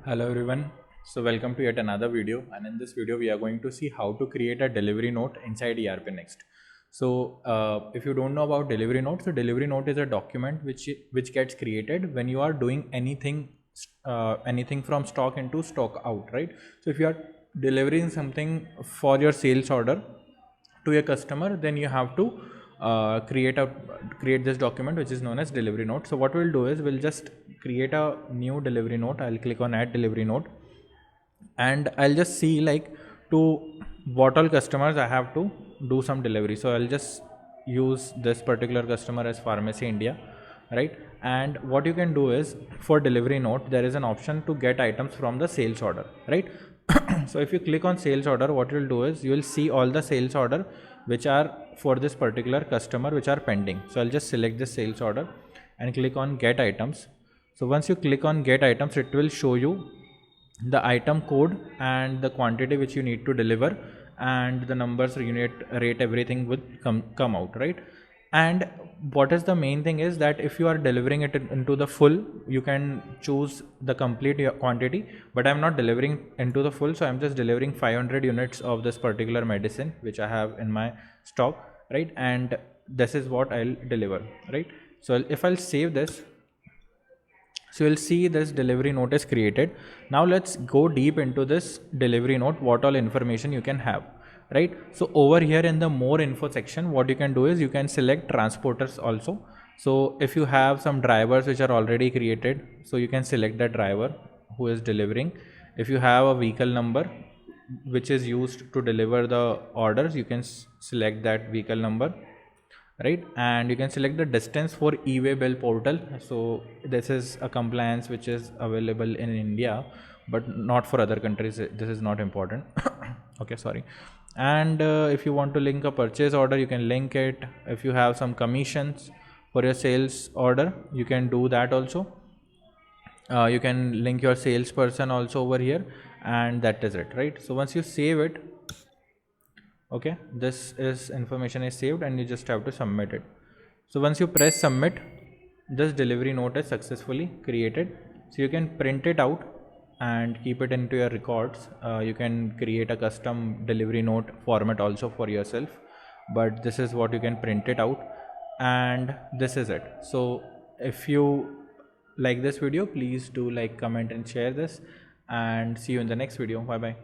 Hello everyone. So welcome to yet another video, and in this video we are going to see how to create a delivery note inside ERPNext. So if you don't know about delivery note, so delivery note is a document which gets created when you are doing anything from stock into stock out, right? So if you are delivering something for your sales order to your customer, then you have to create this document which is known as delivery note. So what we'll do is we'll just create a new delivery note. I'll click on add delivery note, and I'll just see like to what all customers I have to do some delivery. So I'll just use this particular customer as Pharmacy India, right? And what you can do is for delivery note there is an option to get items from the sales order, right? So if you click on sales order, what you'll do is you will see all the sales order which are for this particular customer which are pending. So I'll just select this sales order and click on get items. So once you click on get items, it will show you the item code and the quantity which you need to deliver, and the numbers, unit, rate, everything would come out, right? And what is the main thing is that if you are delivering it into the full, you can choose the complete quantity, but I'm not delivering into the full, so I'm just delivering 500 units of this particular medicine which I have in my stock, right? And this is what I'll deliver, right? So if I'll save this, so you'll see this delivery note is created. Now let's go deep into this delivery note, what all information you can have, right? So over here in the more info section, what you can do is you can select transporters also. So if you have some drivers which are already created, so you can select the driver who is delivering. If you have a vehicle number which is used to deliver the orders, you can select that vehicle number, right? And you can select the distance for e-way bill portal. So this is a compliance which is available in India but not for other countries. This is not important. Okay, sorry. And if you want to link a purchase order, you can link it. If you have some commissions for your sales order, you can do that also. You can link your salesperson also over here, and that is it, right? So once you save it, okay, this is information is saved and you just have to submit it. So once you press submit, this delivery note is successfully created. So you can print it out and keep it into your records. You can create a custom delivery note format also for yourself, but this is what you can print it out, and this is it. So if you like this video, please do like, comment and share this, and see you in the next video. Bye bye.